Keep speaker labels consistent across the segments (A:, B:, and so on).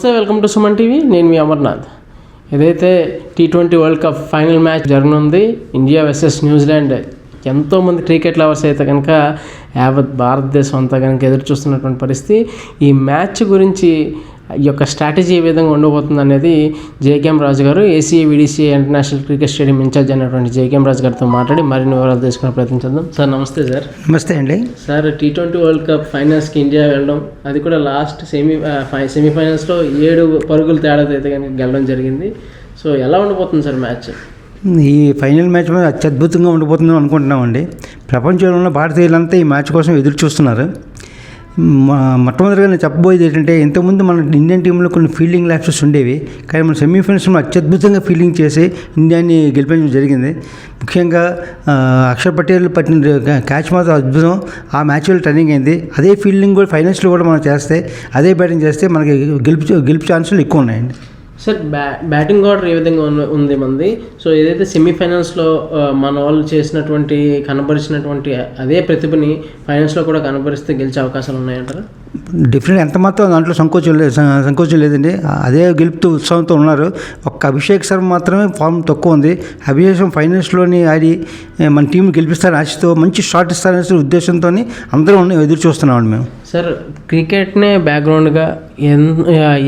A: నమస్తే, welcome to Suman TV. నేను మీ అమర్నాథ్. ఏదైతే T20 world cup final match జరగనుంది, ఇండియా వర్సెస్ న్యూజిలాండ్. ఎంతోమంది క్రికెట్ లవర్స్ అయితే కనుక యావత్ భారతదేశం అంతా కనుక ఎదురు చూస్తున్నటువంటి పరిస్థితి. ఈ మ్యాచ్ గురించి ఈ యొక్క స్ట్రాటజీ ఏ విధంగా ఉండబోతుంది అనేది JKM Raju garu, ACA VDCA international cricket stadium incharge అయినటువంటి జేకేఎం రాజు గారితో మాట్లాడి మరిన్ని వివరాలు తెలుసుకునే ప్రయత్నించాం. సార్ నమస్తే. సార్
B: నమస్తే అండి.
A: సార్, T20 వరల్డ్ కప్ ఫైనల్స్కి ఇండియా వెళ్ళడం, అది కూడా లాస్ట్ సెమీఫైనల్స్లో 7 పరుగులు తేడాతో అయితే కనుక గెలవడం జరిగింది. సో ఎలా ఉండబోతుంది సార్ మ్యాచ్?
B: ఈ ఫైనల్ మ్యాచ్ మీద అత్యద్భుతంగా ఉండిపోతుందని అనుకుంటున్నామండి. ప్రపంచంలో ఉన్న భారతీయులంతా ఈ మ్యాచ్ కోసం ఎదురు చూస్తున్నారు. మొట్టమొదటిగా నేను చెప్పబోయేది ఏంటంటే, ఇంతకుముందు మన ఇండియన్ టీంలో కొన్ని ఫీల్డింగ్ ల్యాప్సెస్ ఉండేవి, కానీ మన సెమీఫైనల్స్లో అత్యద్భుతంగా ఫీల్డింగ్ చేసి ఇండియాని గెలిపించడం జరిగింది. ముఖ్యంగా అక్షర్ పటేల్ పట్టిన క్యాచ్ మాత్రం అద్భుతం. ఆ మ్యాచ్లో టర్నింగ్ అయింది. అదే ఫీల్డింగ్ కూడా ఫైనల్స్లో కూడా మనం చేస్తే, అదే బ్యాటింగ్ చేస్తే మనకి గెలుపు ఛాన్సులు ఎక్కువ ఉన్నాయండి.
A: సార్, బ్యాటింగ్ ఆర్డర్ ఏ విధంగా ఉంది మంది? సో ఏదైతే సెమీఫైనల్స్లో మన వాళ్ళు కనబరిచినటువంటి అదే ప్రతిభని ఫైనల్స్లో కూడా కనబరిస్తే గెలిచే అవకాశాలు ఉన్నాయంటారా?
B: డిఫరెంట్ ఎంత మాత్రం దాంట్లో సంకోచం లేదండి. అదే గెలుపుతూ ఉత్సాహంతో ఉన్నారు. ఒక్క అభిషేక్ శర్మ మాత్రమే ఫామ్ తక్కువ ఉంది. అభిషేక్ ఫైనల్స్లోని ఆడి మన టీం గెలిపిస్తారని ఆశతో మంచి షాట్ ఇస్తారనే ఉద్దేశంతో అందరూ ఎదురు చూస్తున్నామండి మేము.
A: సార్, క్రికెట్నే బ్యాక్గ్రౌండ్గా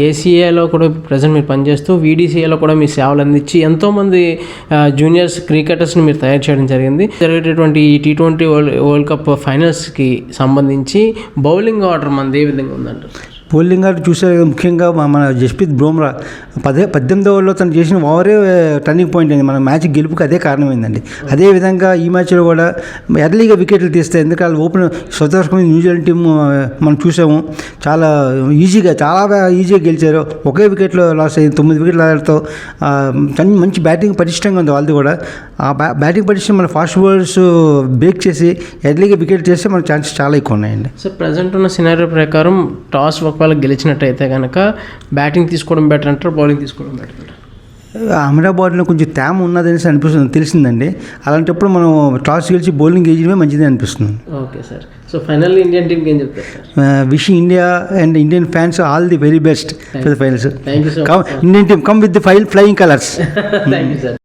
A: ఏసీఏలో కూడా ప్రజెంట్ మీరు పనిచేస్తూ వీడీసీఏలో కూడా మీ సేవలు అందించి ఎంతోమంది జూనియర్స్ క్రికెటర్స్ని మీరు తయారు చేయడం జరిగింది. జరిగేటటువంటి ఈ T20 వరల్డ్ కప్ ఫైనల్స్కి సంబంధించి బౌలింగ్ ఆర్డర్ మనది ఏ విధంగా ఉందంటారు?
B: బౌలింగ్ ఆర్డర్ చూసారు. ముఖ్యంగా మన జస్ప్రీత్ బుమ్రా 18వ ఓవర్లో తను చేసిన ఓవరే టర్నింగ్ పాయింట్ అయింది. మన మ్యాచ్ గెలుపుకి అదే కారణమైందండి. అదేవిధంగా ఈ మ్యాచ్లో కూడా ఎర్లీగా వికెట్లు తీస్తాయి. ఎందుకంటే ఓపెన్ స్వతస్ఫూర్తిగా న్యూజిలాండ్ టీం మనం చూసాము, చాలా ఈజీగా గెలిచారు. ఒకే వికెట్లో లాస్ అయ్యింది. 9 వికెట్ల ఆడతో మంచి బ్యాటింగ్ పటిష్టంగా ఉంది వాళ్ళది కూడా. ఆ బ్యాటింగ్ పటిష్టం మన ఫాస్ట్ బౌలర్స్ బ్రేక్ చేసి ఎర్లీగా వికెట్ చేస్తే మన ఛాన్సెస్ చాలా ఎక్కువ ఉన్నాయండి.
A: సార్, ప్రజెంట్ ఉన్న సినారియో ప్రకారం టాస్ ఒకవేళ గెలిచినట్టయితే కనుక బ్యాటింగ్ తీసుకోవడం బెటర్ అంటారు, బౌలింగ్ తీసుకోవడం బెటర్ అంటారు?
B: అహ్మదాబాద్లో కొంచెం తేమ ఉన్నదనేసి తెలిసిందండి. అలాంటప్పుడు మనం టాస్ గెలిచి బౌలింగ్ వేయడమే మంచిది అనిపిస్తుంది.
A: Okay sir. So finally Indian టీమ్కి ఏం చెప్తారు sir?
B: Wish India and Indian fans all the very best for the finals.
A: Thank you so much.
B: Indian team come with the flying colours.
A: Thank you sir.